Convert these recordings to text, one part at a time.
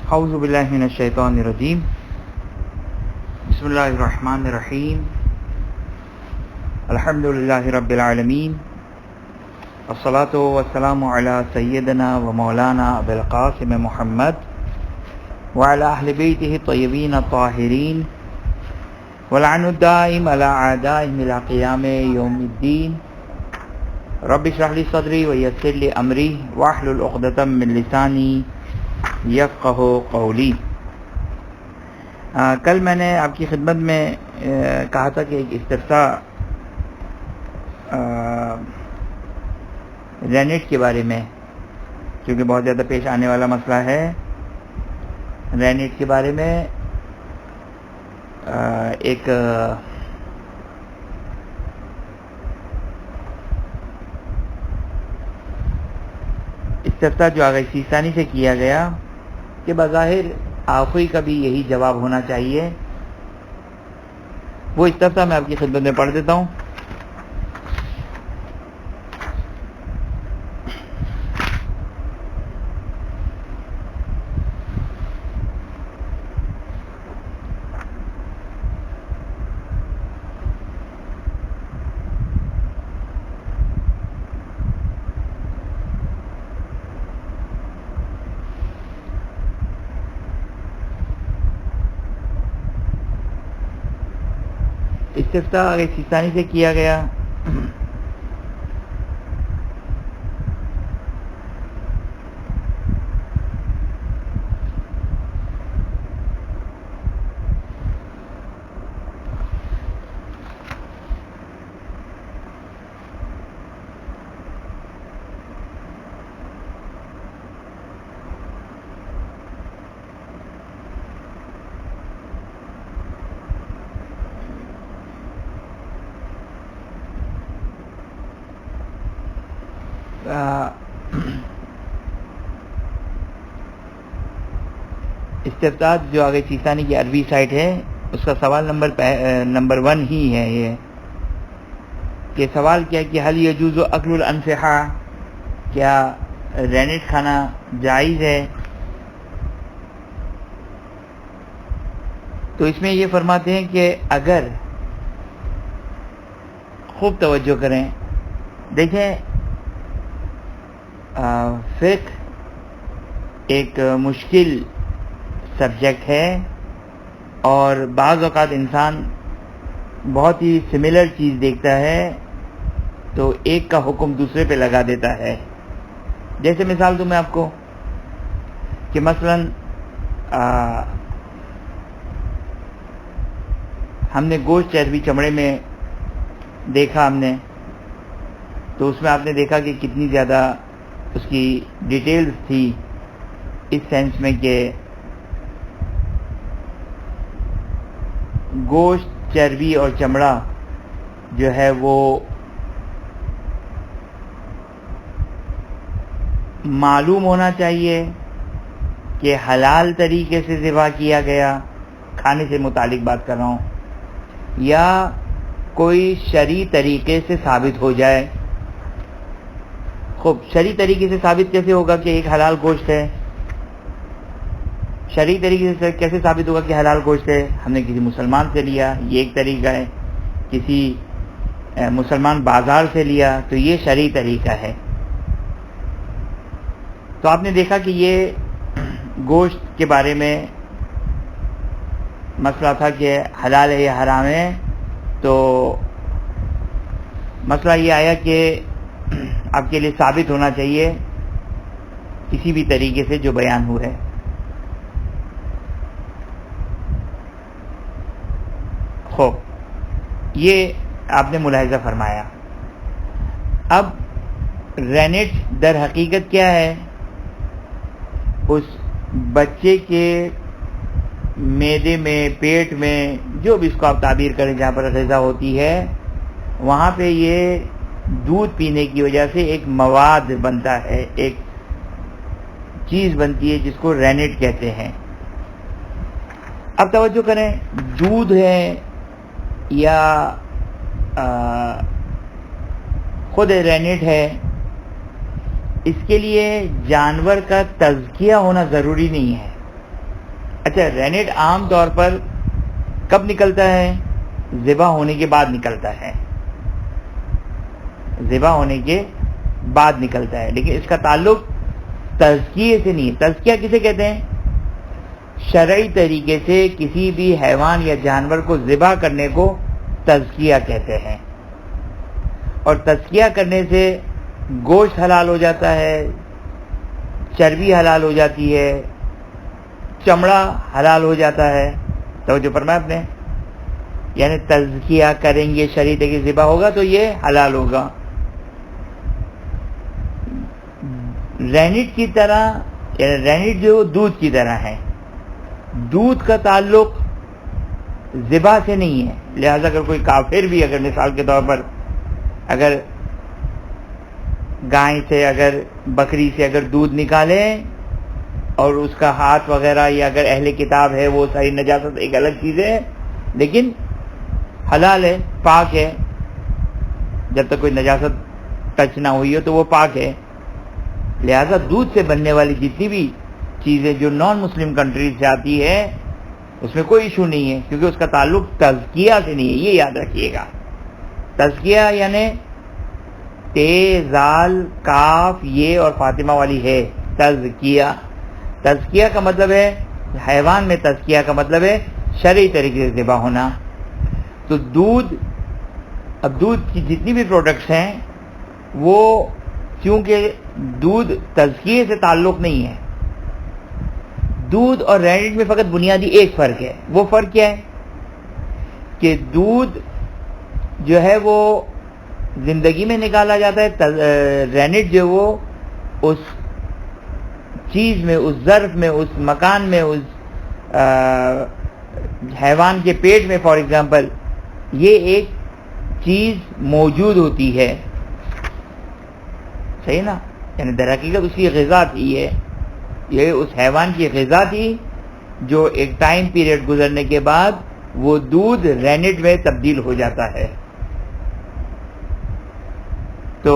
اعوذ باللہ من الشیطان الرجیم بسم اللہ الرحمن الرحیم الحمد للہ رب العالمین الصلاۃ والسلام علی سیدنا و مولانا ابی القاسم محمد وعلی اہل بیتہ الطیبین الطاہرین ولعن الدائم علی اعدائهم الی قیام یوم الدین رب اشرح لی صدری ویسر لی امری واحلل عقدۃ من لسانی یفقہ قولی۔ کل میں نے آپ کی خدمت میں کہا تھا کہ ایک استفساء رینٹ کے بارے میں، کیونکہ بہت زیادہ پیش آنے والا مسئلہ ہے رینٹ کے بارے میں، ایک استفساء جو آغا سیستانی سے کیا گیا کہ بظاہر آخری کا بھی یہی جواب ہونا چاہیے، وہ استفساء میں آپ کی خدمت میں پڑھ دیتا ہوں۔ استفساء آغا سیستانی سے کیا گیا استفساء جو آگے سیستانی کی عربی سائٹ ہے، اس کا سوال نمبر 1 ہی ہے یہ کہ سوال کیا کہ حل یجوز اکل الانفحہ، کیا رینٹ کھانا جائز ہے؟ تو اس میں یہ فرماتے ہیں کہ اگر خوب توجہ کریں، دیکھیں فقہ ایک مشکل سبجیکٹ ہے اور بعض اوقات انسان بہت ہی سملر چیز دیکھتا ہے تو ایک کا حکم دوسرے پہ لگا دیتا ہے۔ جیسے مثال دوں میں آپ کو کہ مثلا ہم نے گوشت چربی چمڑے میں دیکھا، ہم نے تو اس میں آپ نے دیکھا کہ کتنی زیادہ اس کی ڈیٹیلز تھی، اس سینس میں کہ گوشت چربی اور چمڑا جو ہے وہ معلوم ہونا چاہیے کہ حلال طریقے سے ذبح کیا گیا، کھانے سے متعلق بات کر رہا ہوں، یا کوئی شرعی طریقے سے ثابت ہو جائے۔ خوب شرعی طریقے سے ثابت کیسے ہوگا کہ ایک حلال گوشت ہے؟ شرعی طریقے سے کیسے ثابت ہوگا کہ حلال گوشت ہے؟ ہم نے کسی مسلمان سے لیا، یہ ایک طریقہ ہے، کسی مسلمان بازار سے لیا تو یہ شرعی طریقہ ہے۔ تو آپ نے دیکھا کہ یہ گوشت کے بارے میں مسئلہ تھا کہ حلال ہے یا حرام ہے، تو مسئلہ یہ آیا کہ آپ کے لیے ثابت ہونا چاہیے کسی بھی طریقے سے جو بیان ہوا ہے۔ خوب یہ آپ نے ملاحظہ فرمایا۔ اب رینٹ در حقیقت کیا ہے؟ اس بچے کے معدے میں، پیٹ میں، جو بھی اس کو آپ تعبیر کریں، جہاں پر غذا ہوتی ہے وہاں پہ یہ دودھ پینے کی وجہ سے ایک مواد بنتا ہے، ایک چیز بنتی ہے جس کو رینٹ کہتے ہیں۔ اب توجہ کریں، دودھ ہے یا خود رینٹ ہے، اس کے لیے جانور کا تزکیہ ہونا ضروری نہیں ہے۔ اچھا رینٹ عام طور پر کب نکلتا ہے؟ ذبح ہونے کے بعد نکلتا ہے، ذبح ہونے کے بعد نکلتا ہے، لیکن اس کا تعلق تزکیے سے نہیں ہے۔ تزکیہ کسے کہتے ہیں؟ شرعی طریقے سے کسی بھی حیوان یا جانور کو ذبح کرنے کو تزکیہ کہتے ہیں، اور تزکیہ کرنے سے گوشت حلال ہو جاتا ہے، چربی حلال ہو جاتی ہے، چمڑا حلال ہو جاتا ہے۔ توجہ فرمایا آپ نے، یعنی تزکیہ کریں گے، شرعی طریقے سے ذبح ہوگا تو یہ حلال ہوگا۔ رینٹ کی طرح، یعنی رینٹ جو دودھ کی طرح ہے، دودھ کا تعلق ذبح سے نہیں ہے، لہذا اگر کوئی کافر بھی اگر مثال کے طور پر اگر گائے سے اگر بکری سے اگر دودھ نکالے اور اس کا ہاتھ وغیرہ، یا اگر اہل کتاب ہے وہ ساری نجاست ایک الگ چیز ہے، لیکن حلال ہے، پاک ہے، جب تک کوئی نجاست ٹچ نہ ہوئی ہو تو وہ پاک ہے۔ لہذا دودھ سے بننے والی جتنی بھی چیزیں جو نان مسلم کنٹریز سے آتی ہے اس میں کوئی ایشو نہیں ہے، کیونکہ اس کا تعلق تزکیہ سے نہیں ہے، یہ یاد رکھیے گا۔ تزکیہ یعنی تے زال کاف یہ اور فاطمہ والی ہے، تزکیہ۔ تزکیہ کا مطلب ہے حیوان میں، تزکیہ کا مطلب ہے شرعی طریقے سے ذبح ہونا۔ تو دودھ، اب دودھ کی جتنی بھی پروڈکٹس ہیں وہ کیونکہ دودھ تزکیے سے تعلق نہیں ہے، دودھ اور رینٹ میں فقط بنیادی ایک فرق ہے۔ وہ فرق کیا ہے کہ دودھ جو ہے وہ زندگی میں نکالا جاتا ہے، رینٹ جو وہ اس چیز میں، اس ظرف میں، اس مکان میں، اس حیوان کے پیٹ میں فار ایگزامپل یہ ایک چیز موجود ہوتی ہے، صحیح نا؟ یعنی در حقیقت اس کی غذا تھی، یہ اس حیوان کی غذا تھی جو ایک ٹائم پیریڈ گزرنے کے بعد وہ دودھ رینٹ میں تبدیل ہو جاتا ہے۔ تو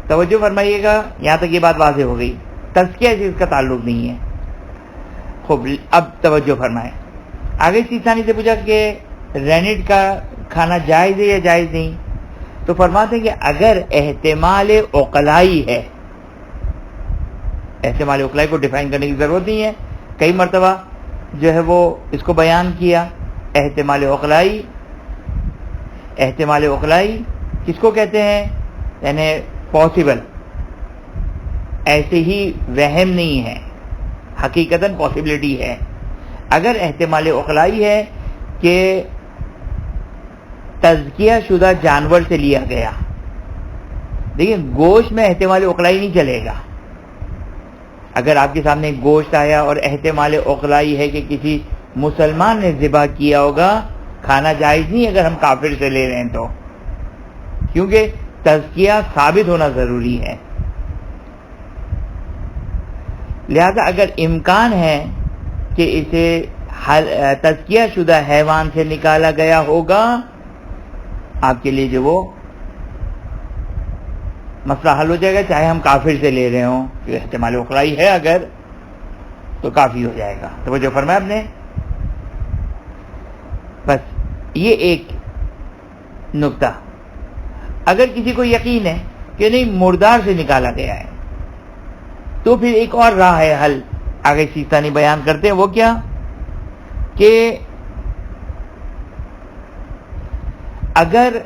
توجہ فرمائیے گا، یہاں تک یہ بات واضح ہو گئی، تزکیہ سے اس کا تعلق نہیں ہے۔ خوب، اب توجہ فرمائیں، آگے سیسانی سے پوچھا کہ رینٹ کا کھانا جائز ہے یا جائز نہیں، تو فرماتے ہیں کہ اگر احتمال عقلائی ہے، احتمال عقلائی کو ڈیفائن کرنے کی ضرورت نہیں ہے، کئی مرتبہ جو ہے وہ اس کو بیان کیا۔ احتمال عقلائی، احتمال عقلائی کس کو کہتے ہیں؟ یعنی پاسبل، ایسے ہی وہم نہیں ہے، حقیقتاً پاسبلٹی ہے۔ اگر احتمال عقلائی ہے کہ تزکیہ شدہ جانور سے لیا گیا، دیکھیں گوشت میں احتمال عقلائی نہیں چلے گا۔ اگر آپ کے سامنے گوشت آیا اور احتمال عقلائی ہے کہ کسی مسلمان نے ذبح کیا ہوگا، کھانا جائز نہیں اگر ہم کافر سے لے رہے ہیں تو، کیونکہ تزکیہ ثابت ہونا ضروری ہے۔ لہذا اگر امکان ہے کہ اسے تزکیہ شدہ حیوان سے نکالا گیا ہوگا، آپ کے لیے جو وہ مسئلہ حل ہو جائے گا، چاہے ہم کافر سے لے رہے ہوں، کہ احتمال عقلائی ہے اگر تو کافی ہو جائے گا۔ تو وہ جو فرمایا آپ نے، بس یہ ایک نقطہ۔ اگر کسی کو یقین ہے کہ نہیں مردار سے نکالا گیا ہے، تو پھر ایک اور راہ ہے حل، آگے سیستانی بیان کرتے ہیں، وہ کیا کہ اگر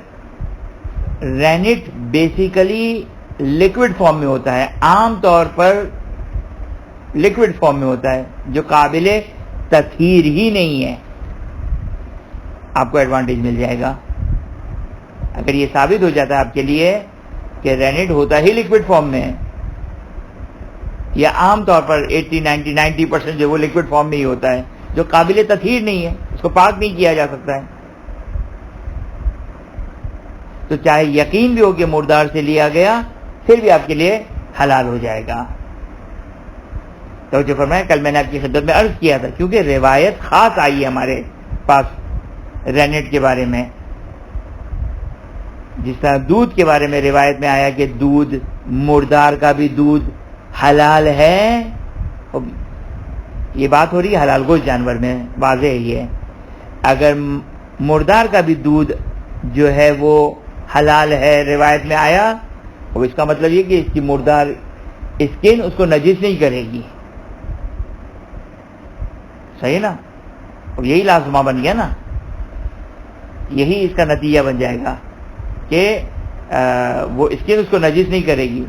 رینٹ بیسیکلی لیکوڈ فارم میں ہوتا ہے، عام طور پر لیکوڈ فارم میں ہوتا ہے جو قابل تطہیر ہی نہیں ہے، آپ کو ایڈوانٹیج مل جائے گا۔ اگر یہ ثابت ہو جاتا ہے آپ کے لیے کہ رینٹ ہوتا ہی لیکوڈ فارم میں ہے، یا عام طور پر 80-90% جو وہ لیکوڈ فارم میں ہی ہوتا ہے، جو قابل تطہیر نہیں ہے، اس کو پاک نہیں کیا جا سکتا ہے، تو چاہے یقین بھی ہو کہ مردار سے لیا گیا، پھر بھی آپ کے لیے حلال ہو جائے گا۔ تو جو فرمایا، کل میں نے آپ کی خدمت میں عرض کیا تھا، کیونکہ روایت خاص آئی ہے ہمارے پاس رینٹ کے بارے میں، جس طرح دودھ کے بارے میں روایت میں آیا کہ دودھ، مردار کا بھی دودھ حلال ہے، یہ بات ہو رہی ہے حلال گوشت جانور میں، واضح ہے یہ. اگر مردار کا بھی دودھ جو ہے وہ حلال ہے روایت میں آیا، اور اس کا مطلب یہ کہ اس کی مردار اسکن اس کو نجس نہیں کرے گی. صحیح نا؟ اب یہی لازمہ بن گیا نا، یہی اس کا نتیجہ بن جائے گا کہ وہ اسکن اس کو نجس نہیں کرے گی.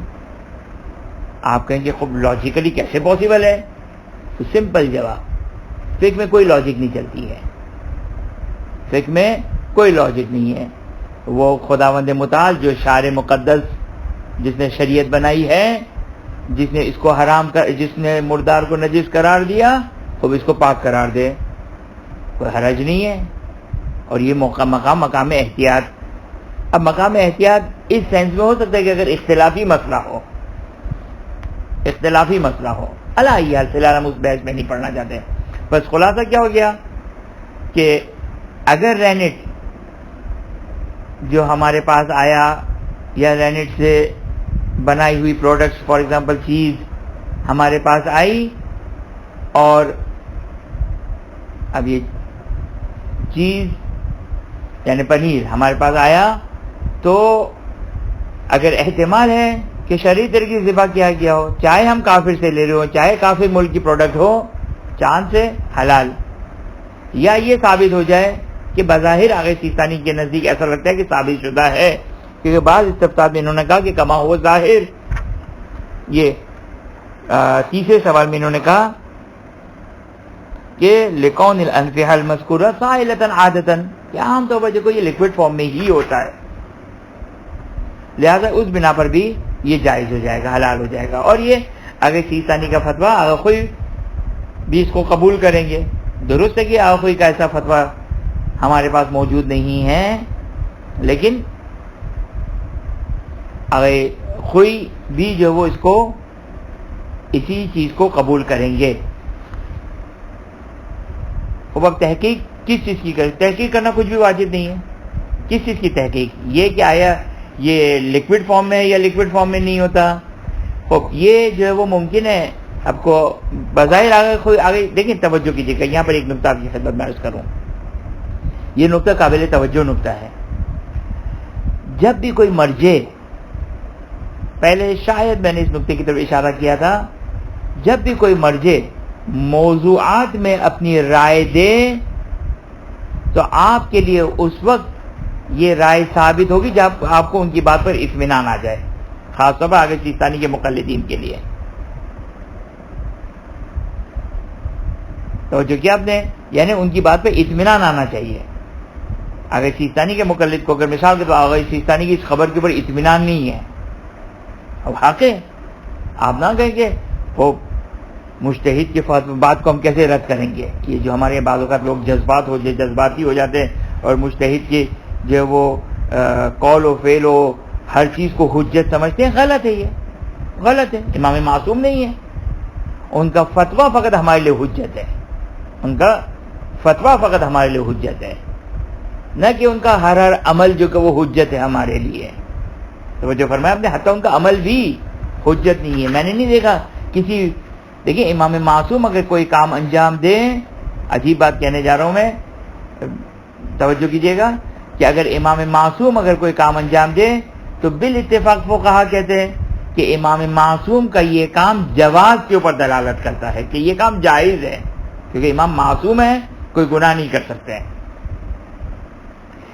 آپ کہیں کہ خوب لاجیکلی کیسے پاسبل ہے؟ سمپل جواب، فقہ میں کوئی لاجک نہیں چلتی ہے، فقہ میں کوئی لاجک نہیں ہے. وہ خداوند متعال جو شارع مقدس جس نے شریعت بنائی ہے، جس نے اس کو حرام کر، جس نے مردار کو نجس قرار دیا، اب اس کو پاک قرار دے، کوئی حرج نہیں ہے. اور یہ مقام احتیاط. اب مقام احتیاط اس سینس میں ہو سکتا ہے کہ اگر اختلافی مسئلہ ہو، علی حال فی الحال ہم اس بحث میں نہیں پڑھنا چاہتے. بس خلاصہ کیا ہو گیا کہ اگر رینٹ جو ہمارے پاس آیا یا رینٹ سے بنائی ہوئی پروڈکٹس، فار ایگزامپل چیز ہمارے پاس آئی، اور اب یہ چیز یعنی پنیر ہمارے پاس آیا، تو اگر احتمال ہے کہ شرعی طریقے سے ذبح کیا گیا ہو، چاہے ہم کافر سے لے رہے ہو، چاہے کافر ملک کی پروڈکٹ ہو، چاند سے حلال، یا یہ ثابت ہو جائے کہ بظاہر آغا سیستانی کے نزدیک ایسا لگتا ہے کہ ثابت شدہ ہے، کیونکہ بعض استفسار میں انہوں نے کہا کہ کما ہو ظاہر. یہ تیسرے سوال میں انہوں نے کہا کہ لکون الانفحہ المذکورہ سائلۃ عادۃ، کہ عام طور پر جو یہ لیکوڈ فارم میں ہی ہوتا ہے، لہذا اس بنا پر بھی یہ جائز ہو جائے گا، حلال ہو جائے گا. اور یہ اگر سیستانی کا فتویٰ اگر کوئی بھی اس کو قبول کریں گے. درست ہے کہ کوئی کا ایسا فتویٰ ہمارے پاس موجود نہیں ہے، لیکن اگر کوئی بھی جو وہ اس کو اسی چیز کو قبول کریں گے. اب تحقیق کس چیز کی کریں؟ تحقیق کرنا کچھ بھی واجب نہیں ہے. کس چیز کی تحقیق؟ یہ کہ آیا یہ لیکوڈ فارم میں ہے یا لیکوڈ فارم میں نہیں ہوتا. یہ جو ہے وہ ممکن ہے آپ کو بظاہر آگے دیکھیں. توجہ کیجیے گا، یہاں پر ایک نقطہ آپ کی خدمت میں عرض کروں. یہ نقطہ قابل توجہ نقطہ ہے. جب بھی کوئی مرجع، پہلے شاید میں نے اس نقطے کی طرف اشارہ کیا تھا، جب بھی کوئی مرجع موضوعات میں اپنی رائے دے تو آپ کے لیے اس وقت یہ رائے ثابت ہوگی جب آپ کو ان کی بات پر اطمینان آ جائے، خاص طور پر آگے سیستانی کے مقلدین کے لیے. توجہ کیا آپ نے؟ یعنی ان کی بات پہ اطمینان آنا چاہیے. اگر سیستانی کے مقلد کو اگر مثال کے تو آگے سیستانی کی اس خبر کے اوپر اطمینان نہیں ہے، اب حق ہے آپ نہ کہیں کہ وہ مجتہد کی بات کو ہم کیسے رد کریں گے. یہ جو ہمارے بعض اوقات لوگ جذباتی ہو جاتے ہیں اور مجتہد کی جو وہ قول و فعل و ہر چیز کو حجت سمجھتے ہیں، غلط ہے. یہ غلط ہے. امام معصوم نہیں ہے، ان کا فتویٰ فقط ہمارے لیے حجت ہے. ان کا فتویٰ فقط ہمارے لیے حجت ہے، نہ کہ ان کا ہر عمل جو کہ وہ حجت ہے ہمارے لیے. تو جو فرمایا آپ نے، حتیٰ ان کا عمل بھی حجت نہیں ہے. میں نے نہیں دیکھا کسی، دیکھیں امام معصوم اگر کوئی کام انجام دے، عجیب بات کہنے جا رہا ہوں میں، توجہ کیجیے گا کہ اگر امام معصوم اگر کوئی کام انجام دے تو بالاتفاق فقہا کہتے ہیں کہ امام معصوم کا یہ کام جواز کے اوپر دلالت کرتا ہے کہ یہ کام جائز ہے، کیونکہ امام معصوم ہے، کوئی گناہ نہیں کر سکتے ہیں.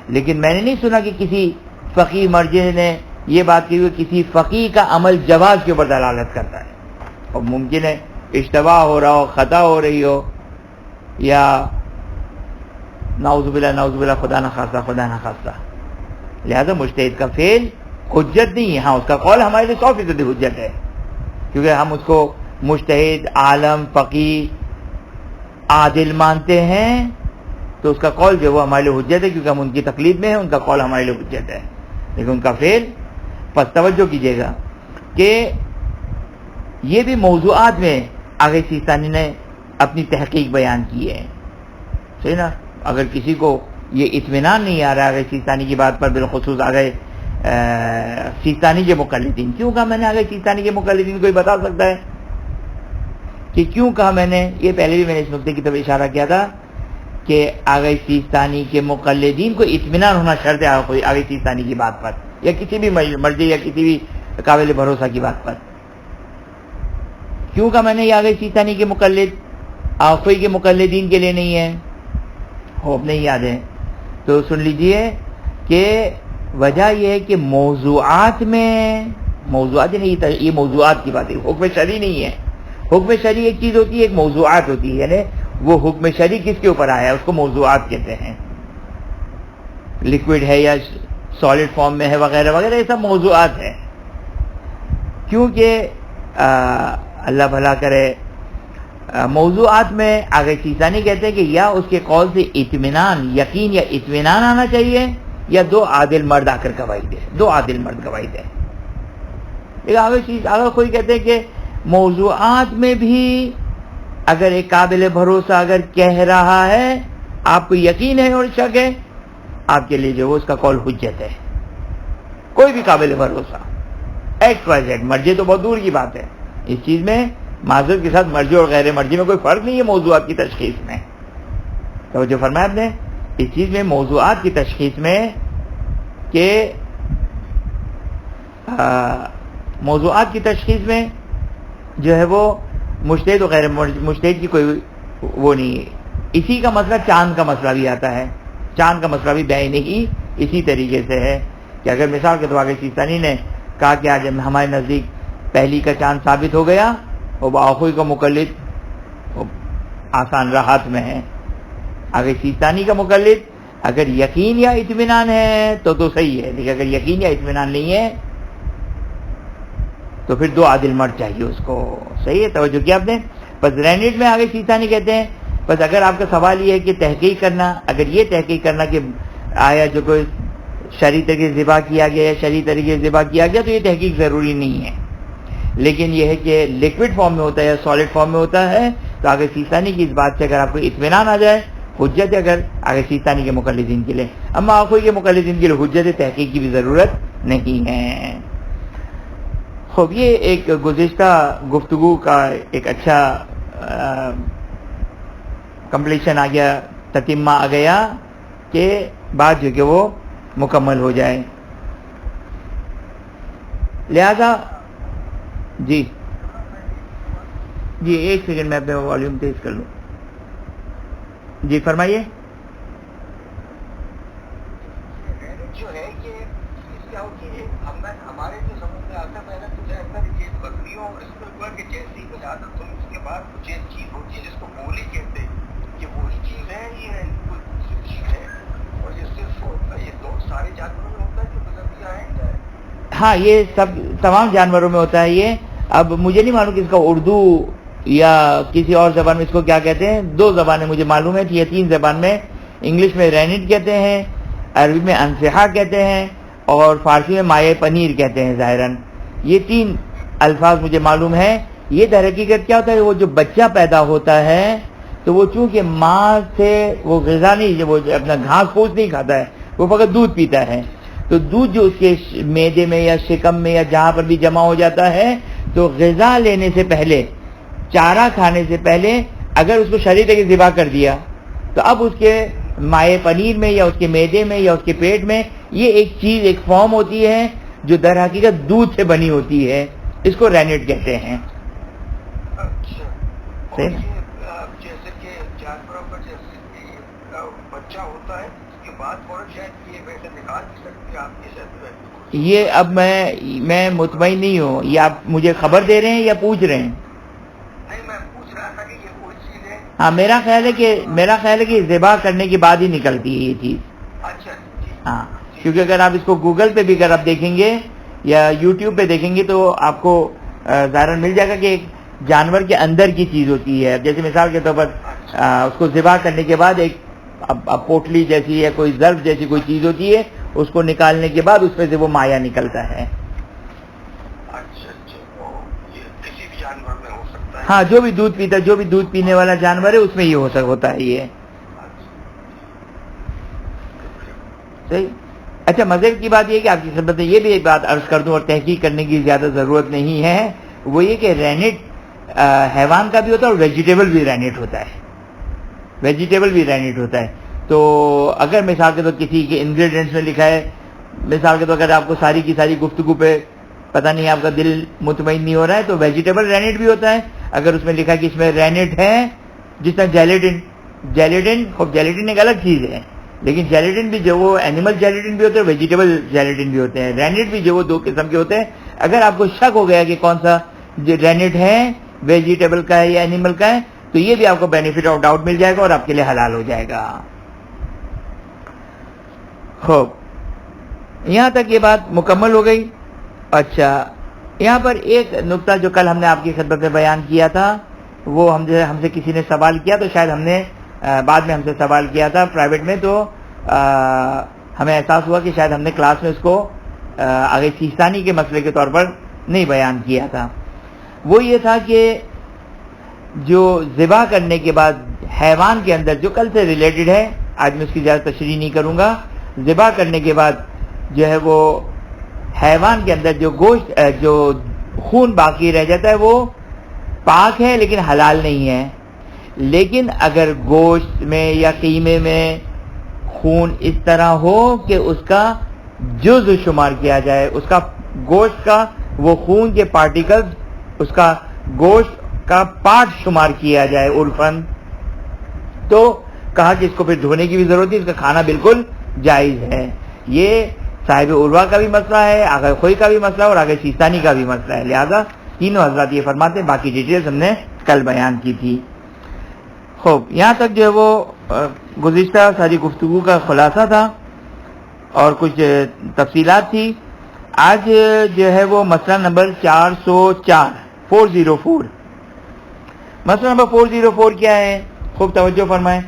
لیکن میں نے نہیں سنا کہ کسی فقیہ مرجع نے یہ بات کی ہوئی کسی فقیہ کا عمل جواز کے اوپر دلالت کرتا ہے. اور ممکن ہے اشتباہ ہو رہا ہو، خطا ہو رہی ہو، یا نعوذ باللہ خدا نہ خاصہ. لہذا مجتہد کا فعل حجت نہیں ہے. ہاں اس کا قول ہمارے لیے 100% حجت ہے، کیونکہ ہم اس کو مجتہد، عالم، فقیہ، عادل مانتے ہیں، تو اس کا قول جو وہ ہمارے لیے حجت ہے، کیونکہ ہم ان کی تقلید میں ہیں، ان کا قول ہمارے لیے حجت ہے. لیکن ان کا فعل، پس توجہ کیجیے گا کہ یہ بھی موضوعات میں آگے سیستانی نے اپنی تحقیق بیان کی ہے. صحیح نا؟ اگر کسی کو یہ اطمینان نہیں آ رہا آگے سیستانی کی بات پر، بالخصوص آگے سیستانی کے مقلدین، کیوں کہا میں نے آگے سیستانی کے مقلدین کوئی بتا سکتا ہے کہ کیوں کہا میں نے، یہ پہلے بھی میں نے اس نقطے کی طرف اشارہ کیا تھا کہ آغا سیستانی کے مقلدین کو اطمینان ہونا شرط ہے آغا سیستانی کی بات پر، یا کسی بھی مرجع یا کسی بھی قابل بھروسہ کی بات پر. کیوں کہا میں نے یہ آغا سیستانی کے مقلد آخوئی کے مقلدین کے لیے نہیں ہے؟ ہوپ نہیں یاد ہے تو سن لیجئے کہ وجہ یہ ہے کہ موضوعات نہیں، یہ موضوعات کی بات ہے، حکم شرعی نہیں ہے. حکم شرعی ایک چیز ہوتی ہے، ایک موضوعات ہوتی ہے، یعنی وہ حکم شرعی کس کے اوپر آیا ہے اس کو موضوعات کہتے ہیں. لکوڈ ہے یا سالڈ فارم میں ہے وغیرہ وغیرہ، یہ سب موضوعات ہے. کیونکہ اللہ بھلا کرے موضوعات میں آغا سیستانی کہتے ہیں کہ یا اس کے قول سے اطمینان، یقین یا اطمینان آنا چاہیے، یا دو عادل مرد آ کر گواہی دے، دو عادل مرد گواہی دے. اگر کوئی کہتے ہیں کہ موضوعات میں بھی اگر ایک قابل بھروسہ اگر کہہ رہا ہے، آپ کو یقین ہے اور شک ہے، آپ کے لیے جو اس کا قول حجت ہے. کوئی بھی قابل بھروسہ ایکس وائی زیڈ، مرجع تو بہت دور کی بات ہے اس چیز میں، معذرت کے ساتھ مرجع اور غیر مرجع میں کوئی فرق نہیں ہے موضوعات کی تشخیص میں. توجہ فرمایا آپ نے اس چیز میں، موضوعات کی تشخیص میں کہ موضوعات کی تشخیص میں جو ہے وہ مجتہد و غیر مجتہد کی کوئی وہ نہیں ہے. اسی کا مسئلہ چاند کا مسئلہ بھی آتا ہے، چاند کا مسئلہ بھی بین ہی اسی طریقے سے ہے کہ اگر مثال کے طور پر سیستانی نے کہا کہ آج ہمارے نزدیک پہلی کا چاند ثابت ہو گیا، اور آخوئی کا مقلد آسان راحت میں ہے. اگر سیستانی کا مقلد اگر یقین یا اطمینان ہے تو صحیح ہے، لیکن اگر یقین یا اطمینان نہیں ہے تو پھر دو عادل مرد چاہیے اس کو. صحیح ہے، توجہ کیا آپ نے. بس رینٹ میں آگے سیستانی کہتے ہیں بس اگر آپ کا سوال یہ ہے کہ تحقیق کرنا، اگر یہ تحقیق کرنا کہ آیا جو کوئی شرعی طریقے سے ذبح کیا گیا یا شرعی طریقے سے ذبح کیا گیا تو یہ تحقیق ضروری نہیں ہے. لیکن یہ ہے کہ لکوڈ فارم میں ہوتا ہے یا سالڈ فارم میں ہوتا ہے تو آگے سیستانی کی اس بات سے اگر آپ کو اطمینان آ جائے، حجت ہے اگر آگے سیستانی کے مقلدین کے لیے. اما آخوئی کے مقلدین کے لیے حجت تحقیق کی بھی ضرورت نہیں ہے. خوب، یہ ایک گزشتہ گفتگو کا ایک اچھا کمپلیشن آ گیا، تتمہ آ گیا کہ بات جو کہ وہ مکمل ہو جائے. لہذا جی ایک سیکنڈ میں اپنے والیوم تیز کر لوں. جی فرمائیے. جو ہے کہ اس کیا ہوتی ہے ہمارے جو سمجھ میں آتا ہے پہلے تو ایسا کہ بکریوں اس پر کہ جیسی عادت ہوئی اس کے بعد کچھ ایک چیز ہوتی ہے جس کو بولی کہتے ہیں کہ وہی چیز ہے، یہ کوئی چیز ہے، اور یہ صرف یہ دو سارے جانوروں میں ہوتا ہے جو مذہبیہ ہے. ہاں یہ سب تمام جانوروں میں ہوتا ہے یہ. اب مجھے نہیں معلوم کہ اس کا اردو یا کسی اور زبان میں اس کو کیا کہتے ہیں. دو زبانیں مجھے معلوم ہے یا تین زبان میں. انگلش میں رینٹ کہتے ہیں، عربی میں انصحہ کہتے ہیں، اور فارسی میں مائع پنیر کہتے ہیں. ظاہراً یہ تین الفاظ مجھے معلوم ہے. یہ در حقیقت کیا ہوتا ہے، وہ جو بچہ پیدا ہوتا ہے تو وہ چونکہ ماں سے وہ غذا نہیں، وہ اپنا گھاس پھوس نہیں کھاتا ہے، وہ فقط دودھ پیتا ہے. تو دودھ جو اس کے معدے میں یا شکم میں یا جہاں پر بھی جمع ہو جاتا ہے تو غذا لینے سے پہلے، چارہ کھانے سے پہلے اگر اس کو شرعی طریقے سے ذبح کر دیا تو اب اس کے مائع پنیر میں یا اس کے معدے میں یا اس کے پیٹ میں یہ ایک چیز، ایک فارم ہوتی ہے جو در حقیقت دودھ سے بنی ہوتی ہے. اس کو رینٹ کہتے ہیں. جیسے کہ جانوروں کا جیسے بچہ ہوتا ہے اس کے بعد فوراً شاید یہ ویسے نکال بھی سکتے ہیں آپ کی شاید. یہ اب میں مطمئن نہیں ہوں، یہ آپ مجھے خبر دے رہے ہیں یا پوچھ رہے ہیں؟ نہیں، میں پوچھ رہا تھا کہ یہ کوئی چیز ہے. ہاں میرا خیال ہے کہ ذبح کرنے کے بعد ہی نکلتی ہے یہ چیز. اچھا. ہاں کیونکہ اگر آپ اس کو گوگل پہ بھی اگر آپ دیکھیں گے یا یوٹیوب پہ دیکھیں گے تو آپ کو ظاہراً مل جائے گا کہ ایک جانور کے اندر کی چیز ہوتی ہے. جیسے مثال کے طور پر اس کو ذبح کرنے کے بعد ایک پوٹلی جیسی یا کوئی ظرف جیسی کوئی چیز ہوتی ہے، اس کو نکالنے کے بعد اس میں سے وہ مایا نکلتا ہے. کسی بھی جانور میں ہو سکتا ہے. ہاں جو بھی دودھ پیتا، جو بھی دودھ پینے والا جانور ہے اس میں یہ ہوتا ہے یہ. صحیح. اچھا مزے کی بات یہ کہ آپ کی خدمت میں یہ بھی ایک بات عرض کر دوں اور تحقیق کرنے کی زیادہ ضرورت نہیں ہے، وہ یہ کہ رینٹ حیوان کا بھی ہوتا ہے اور ویجیٹیبل بھی رینٹ ہوتا ہے، ویجیٹیبل بھی رینٹ ہوتا ہے. تو اگر مثال کے طور کسی کے انگریڈینٹس میں لکھا ہے، مثال کے طور اگر آپ کو ساری کی ساری گفتگو پہ پتہ نہیں آپ کا دل مطمئن نہیں ہو رہا ہے تو ویجیٹیبل رینٹ بھی ہوتا ہے. اگر اس میں لکھا ہے کہ اس میں رینٹ ہے، جس طرح جیلیٹن ایک الگ چیز ہے، لیکن جیلیٹن بھی جو وہ اینیمل جیلیٹن بھی ہوتے ہیں، ویجیٹیبل جیلیٹن بھی ہوتے ہیں. رینٹ بھی جو وہ دو قسم کے ہوتے ہیں. اگر آپ کو شک ہو گیا کہ کون سا رینٹ ہے، ویجیٹیبل کا ہے یا اینیمل کا ہے، تو یہ بھی آپ کو بینیفٹ آف ڈاؤٹ مل جائے گا اور آپ کے لیے حلال ہو جائے گا. خوب، یہاں تک یہ بات مکمل ہو گئی. اچھا، یہاں پر ایک نقطہ جو کل ہم نے آپ کی خدمت میں بیان کیا تھا، وہ ہم سے کسی نے سوال کیا، تو شاید ہم نے بعد میں ہم سے سوال کیا تھا پرائیویٹ میں، تو ہمیں احساس ہوا کہ شاید ہم نے کلاس میں اس کو آگے سیستانی کے مسئلے کے طور پر نہیں بیان کیا تھا. وہ یہ تھا کہ جو ذبح کرنے کے بعد حیوان کے اندر جو کل سے ریلیٹڈ ہے، آج میں اس کی زیادہ تشریح نہیں کروں گا. ذبح کرنے کے بعد جو ہے وہ حیوان کے اندر جو گوشت جو خون باقی رہ جاتا ہے وہ پاک ہے لیکن حلال نہیں ہے. لیکن اگر گوشت میں یا قیمے میں خون اس طرح ہو کہ اس کا جزء شمار کیا جائے، اس کا گوشت کا وہ خون کے پارٹیکلز، اس کا گوشت کا پارٹ شمار کیا جائے عرفاً، تو کہا کہ اس کو پھر دھونے کی بھی ضرورت ہے، اس کا کھانا بالکل جائز ہے. یہ صاحب عروہ کا بھی مسئلہ ہے، آگے خوئی کا بھی مسئلہ ہے اور آگے سیستانی کا بھی مسئلہ ہے. لہذا تینوں حضرات یہ فرماتے ہیں. باقی ڈیٹیلز ہم نے کل بیان کی تھی. خوب، یہاں تک جو ہے وہ گزشتہ ساری گفتگو کا خلاصہ تھا اور کچھ تفصیلات تھی. آج جو ہے وہ مسئلہ نمبر 404 مسئلہ نمبر 404 کیا ہے؟ خوب توجہ فرمائیں.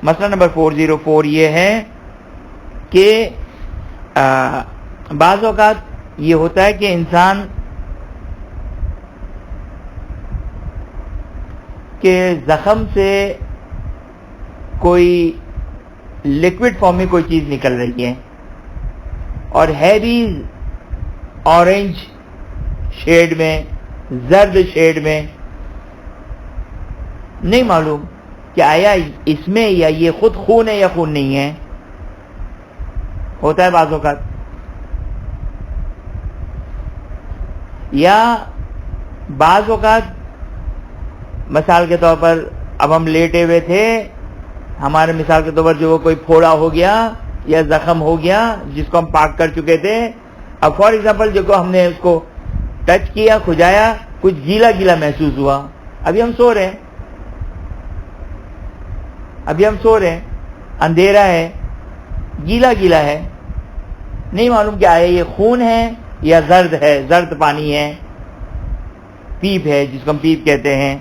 مسئلہ نمبر 404 یہ ہے کہ بعض اوقات یہ ہوتا ہے کہ انسان کے زخم سے کوئی لکوڈ فارم میں کوئی چیز نکل رہی ہے اور ہے بھی اورنج شیڈ میں، زرد شیڈ میں. نہیں معلوم کہ آیا اس میں یا یہ خود خون ہے یا خون نہیں ہے. ہوتا ہے بعض اوقات. یا بعض اوقات مثال کے طور پر اب ہم لیٹے ہوئے تھے، ہمارے مثال کے طور پر جو کوئی پھوڑا ہو گیا یا زخم ہو گیا جس کو ہم پاک کر چکے تھے. اب فار ایگزامپل جو ہم نے اس کو ٹچ کیا، کھجایا، کچھ گیلا گیلا محسوس ہوا. ابھی ہم سو رہے ہیں، اندھیرا ہے، گیلا گیلا ہے، نہیں معلوم کہ آیا یہ خون ہے یا زرد ہے، زرد پانی ہے، پیپ ہے جس کو ہم پیپ کہتے ہیں.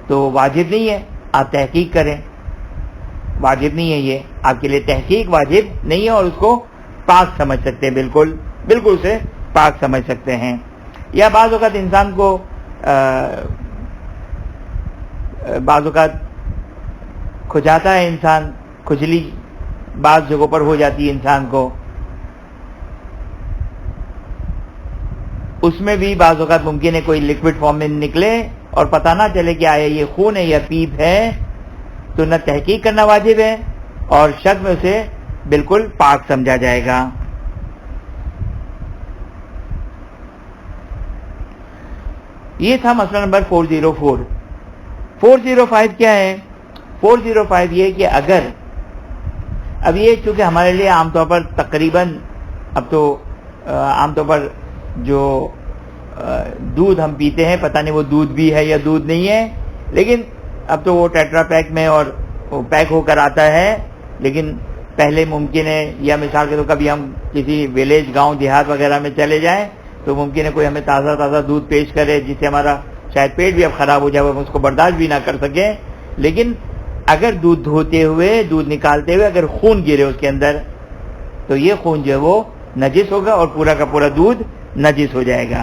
تو واجب نہیں ہے، آپ تحقیق کریں. واجب نہیں ہے، یہ آپ کے لیے تحقیق واجب نہیں ہے اور اس کو پاک سمجھ سکتے ہیں، بالکل اسے پاک سمجھ سکتے ہیں. یا بعض اوقات انسان کو بعض اوقات کھجاتا ہے، انسان کھجلی بعض جگہوں پر ہو جاتی ہے انسان کو. اس میں بھی بعض اوقات ممکن ہے کوئی لکوڈ فارم میں نکلے اور پتہ نہ چلے کہ آیا یہ خون ہے یا پیپ ہے. تو نہ تحقیق کرنا واجب ہے اور شک میں اسے بالکل پاک سمجھا جائے گا. یہ تھا مسئلہ نمبر 404. 405 کیا ہے؟ 405 یہ کہ اگر اب یہ چونکہ ہمارے لیے عام طور پر تقریباً اب تو عام طور پر جو دودھ ہم پیتے ہیں پتہ نہیں وہ دودھ بھی ہے یا دودھ نہیں ہے، لیکن اب تو وہ ٹیٹرا پیک میں اور پیک ہو کر آتا ہے. لیکن پہلے ممکن ہے یا مثال کے طور کبھی ہم کسی ویلیج گاؤں دیہات وغیرہ میں چلے جائیں تو ممکن ہے کوئی ہمیں تازہ دودھ پیش کرے جس سے ہمارا شاید پیٹ بھی اب خراب ہو جائے، ہم اس کو برداشت بھی نہ کر سکیں. لیکن اگر دودھ دھوتے ہوئے، دودھ نکالتے ہوئے اگر خون گرے اس کے اندر تو یہ خون جو ہے وہ نجس ہوگا اور پورا کا پورا دودھ نجس ہو جائے گا.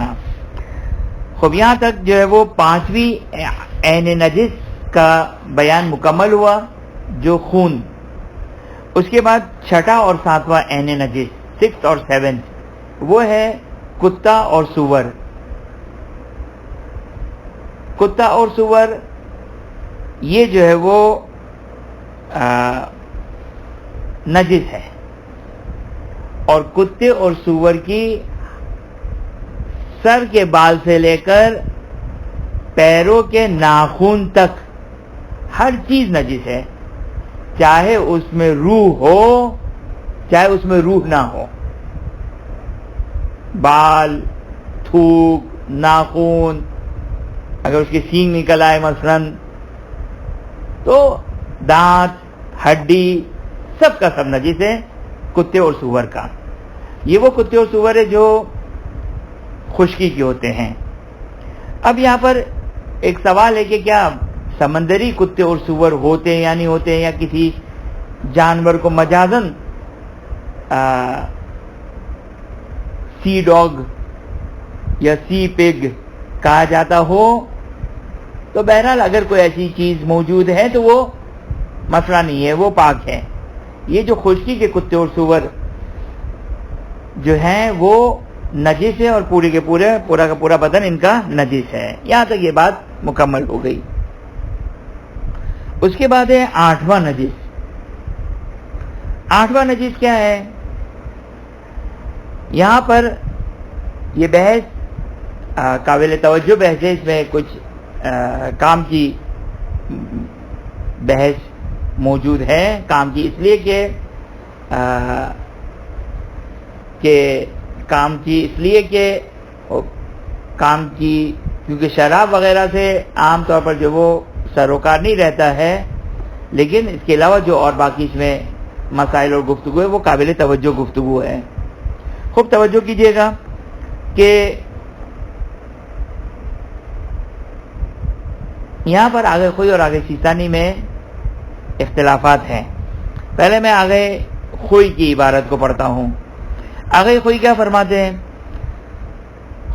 خوب، یہاں تک جو ہے وہ 5ویں عین نجس کا بیان مکمل ہوا جو خون. اس کے بعد 6واں اور 7واں عین نجس، 6 اور 7، وہ ہے کتا اور سور. کتا اور سور یہ جو ہے وہ نجس ہے، اور کتے اور سور کی سر کے بال سے لے کر پیروں کے ناخن تک ہر چیز نجس ہے، چاہے اس میں روح ہو چاہے اس میں روح نہ ہو. بال، تھوک، ناخن، اگر اس کی سینگ نکل آئے مثلا تو دانت، ہڈی، سب کا سب نجس ہے کتے اور سور کا. یہ وہ کتے اور سور ہے جو خشکی کے ہوتے ہیں. اب یہاں پر ایک سوال ہے کہ کیا سمندری کتے اور سور ہوتے ہیں یا نہیں ہوتے ہیں، یا کسی جانور کو مجازن سی ڈاگ یا سی پگ کہا جاتا ہو. تو بہرحال اگر کوئی ایسی چیز موجود ہے تو وہ مسئلہ نہیں ہے، وہ پاک ہے. یہ جو خشکی کے کتے اور سور جو ہیں وہ نجس ہے، اور پورا کا پورا بدن ان کا نجس ہے. یہاں تک یہ بات مکمل ہو گئی. اس کے بعد ہے 8واں نجس. 8واں نجس کیا ہے؟ یہاں پر یہ بحث قابل توجہ بحث ہے، اس میں کچھ کام کی بحث موجود ہے. کام کی اس لیے کیونکہ شراب وغیرہ سے عام طور پر جو وہ سروکار نہیں رہتا ہے، لیکن اس کے علاوہ جو اور باقی اس میں مسائل اور گفتگو ہے وہ قابل توجہ گفتگو ہے. خوب توجہ کیجئے گا کہ یہاں پر آگے خوئی اور آگے سیستانی میں اختلافات ہیں. پہلے میں آگے خوئی کی عبارت کو پڑھتا ہوں. آگے خوئی کیا فرماتے ہیں؟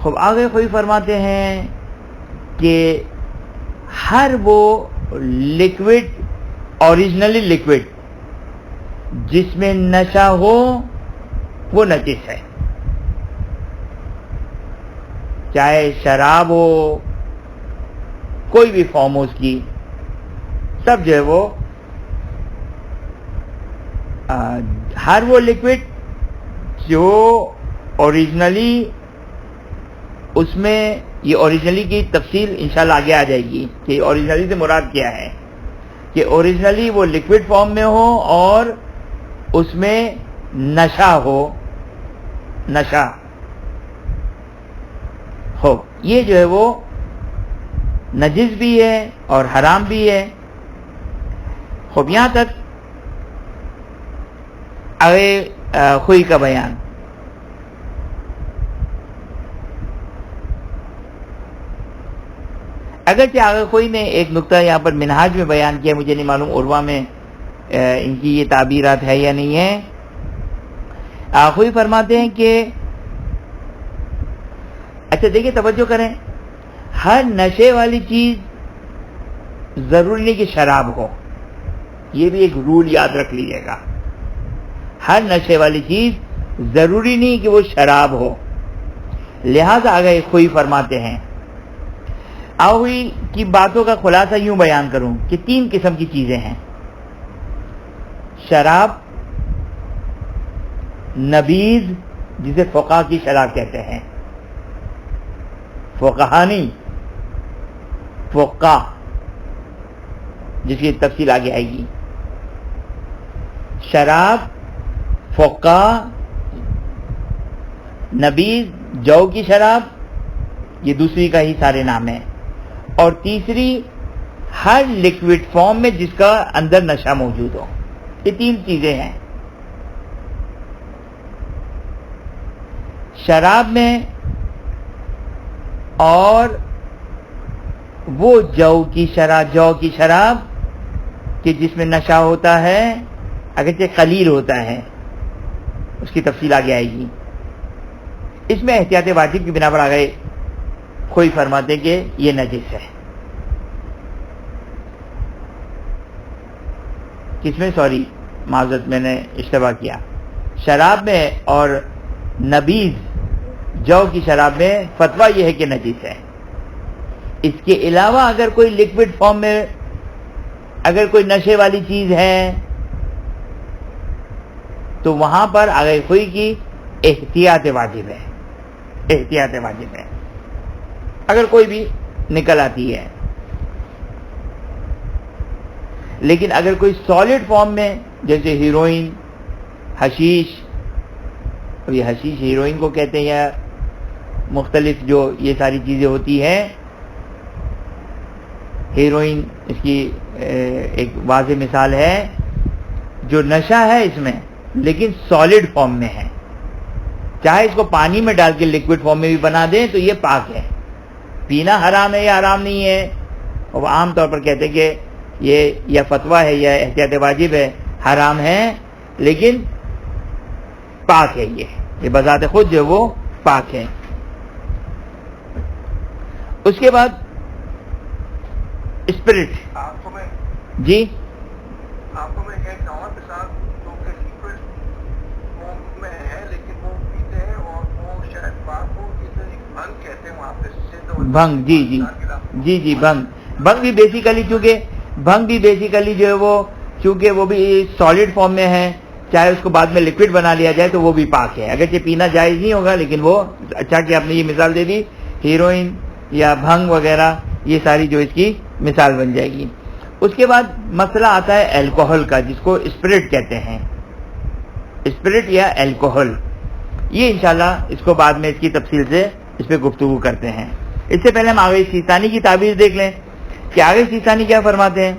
خوب آگے خوئی فرماتے ہیں کہ ہر وہ لکوڈ، اوریجنلی لکوڈ جس میں نشہ ہو وہ نجس ہے، چاہے شراب ہو، کوئی بھی فارم ہو اس کی، سب جو ہے وہ ہر وہ لکوڈ جو اوریجنلی اس میں، یہ اوریجنلی کی تفصیل انشاءاللہ آگے آ جائے گی کہ اوریجنلی سے مراد کیا ہے، کہ اوریجنلی وہ لکوڈ فارم میں ہو اور اس میں نشہ ہو، نشہ ہو، یہ جو ہے وہ نجس بھی ہے اور حرام بھی ہے. خوب یہاں تک آگے خوئی کا بیان. اگرچہ آگے خوئی نے ایک نقطہ یہاں پر منہاج میں بیان کیا، مجھے نہیں معلوم عروہ میں ان کی یہ تعبیرات ہے یا نہیں ہے. خوئی فرماتے ہیں کہ اچھا دیکھیں، توجہ کریں، ہر نشے والی چیز ضروری نہیں کہ شراب ہو، یہ بھی ایک رول یاد رکھ لیجیے گا. ہر نشے والی چیز ضروری نہیں کہ وہ شراب ہو. لہذا آگے خوئی فرماتے ہیں، خوئی کی باتوں کا خلاصہ یوں بیان کروں کہ 3 قسم کی چیزیں ہیں: شراب، نبیذ جسے فقہ کی شراب کہتے ہیں، فقہانی فقہ جس کی تفصیل آگے آئے گی. شراب، فقہ، نبیذ جو کی شراب، یہ دوسری کا ہی سارے نام ہیں. اور تیسری ہر لکوڈ فارم میں جس کا اندر نشہ موجود ہو. یہ 3 چیزیں ہیں. شراب میں اور وہ جو کی شراب کہ جس میں نشہ ہوتا ہے، اگرچہ قلیل ہوتا ہے، اس کی تفصیل آگے آئے گی. اس میں احتیاط واجب کی بنا پر آگئے کوئی فرماتے کہ یہ نجس ہے. کس میں؟ سوری معذرت، میں نے اشتباہ کیا. شراب میں اور نبیذ جو کی شراب میں فتویٰ یہ ہے کہ نجس ہے. اس کے علاوہ اگر کوئی لکوڈ فارم میں اگر کوئی نشے والی چیز ہے تو وہاں پر آگے خوئی کی احتیاط واجب ہے، احتیاط واجب ہے اگر کوئی بھی نکل آتی ہے. لیکن اگر کوئی سالڈ فارم میں جیسے ہیروئن، حشیش، یہ حشیش ہیروئن کو کہتے ہیں یا مختلف جو یہ ساری چیزیں ہوتی ہیں، ہیروئن اس کی ایک واضح مثال ہے، جو نشہ ہے اس میں لیکن سالڈ فارم میں ہے، چاہے اس کو پانی میں ڈال کے لکوڈ فارم میں بھی بنا دیں تو یہ پاک ہے. پینا حرام ہے یا حرام نہیں ہے، اور عام طور پر کہتے ہیں کہ یہ یا فتویٰ ہے یا احتیاط واجب ہے، حرام ہے لیکن پاک ہے، یہ بذات خود جو وہ پاک ہے. اس کے بعد اسپرٹ. آپ کو میں جی ایک اور مثال دوں کہ لکوڈ فارم میں ہے لیکن وہ پیتے ہیں اور وہ شاید پاک ہو، جسے بھنگ کہتے ہیں وہاں پہ بھنگ. جی بھنگ بھی بیسیکلی جو ہے وہ چونکہ وہ بھی سالڈ فارم میں ہے، چاہے اس کو بعد میں لکوڈ بنا لیا جائے تو وہ بھی پاک ہے، اگرچہ پینا جائز نہیں ہوگا لیکن وہ اچھا کہ آپ نے یہ مثال دے دی، ہیروئن یا بھنگ وغیرہ یہ ساری جو اس کی مثال بن جائے گی. اس کے بعد مسئلہ آتا ہے الکوہل کا، جس کو اسپرٹ کہتے ہیں، اسپرٹ یا الکوہل. یہ انشاءاللہ اس کو بعد میں اس کی تفصیل سے اس پہ گفتگو کرتے ہیں. اس سے پہلے ہم آغا سیستانی کی تعبیر دیکھ لیں کہ آغا سیستانی کیا فرماتے ہیں.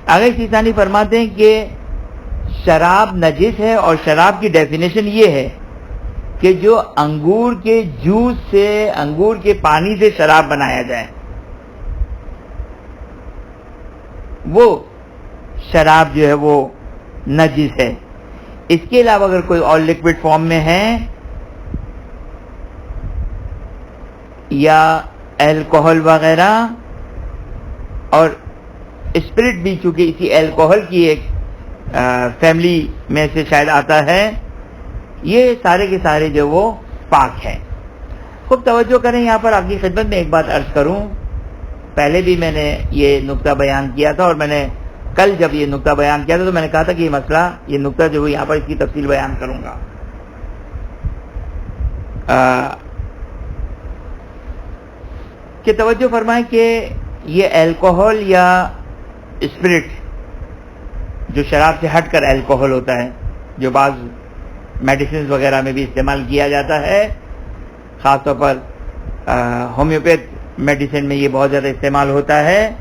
آغا سیستانی فرماتے ہیں کہ شراب نجس ہے، اور شراب کی ڈیفینیشن یہ ہے کہ جو انگور کے جوس سے، انگور کے پانی سے شراب بنایا جائے وہ شراب جو ہے وہ نجس ہے. اس کے علاوہ اگر کوئی اور لکوڈ فارم میں ہے یا الکوہل وغیرہ، اور اسپرٹ بھی چونکہ اسی الکوہل کی ایک فیملی میں سے شاید آتا ہے، یہ سارے کے سارے جو وہ پاک ہے. خوب توجہ کریں، یہاں پر آپ کی خدمت میں ایک بات عرض کروں. پہلے بھی میں نے یہ نقطہ بیان کیا تھا، اور میں نے کل جب یہ نقطہ بیان کیا تھا تو میں نے کہا تھا کہ یہ مسئلہ، یہ نقطہ جو یہاں پر اس کی تفصیل بیان کروں گا. کہ توجہ فرمائیں کہ یہ الکوہل یا اسپرٹ جو شراب سے ہٹ کر الکوہل ہوتا ہے، جو بعض میڈیسنز وغیرہ میں بھی استعمال کیا جاتا ہے، خاص طور پر ہومیوپیتھ میڈیسن میں یہ بہت زیادہ استعمال ہوتا ہے،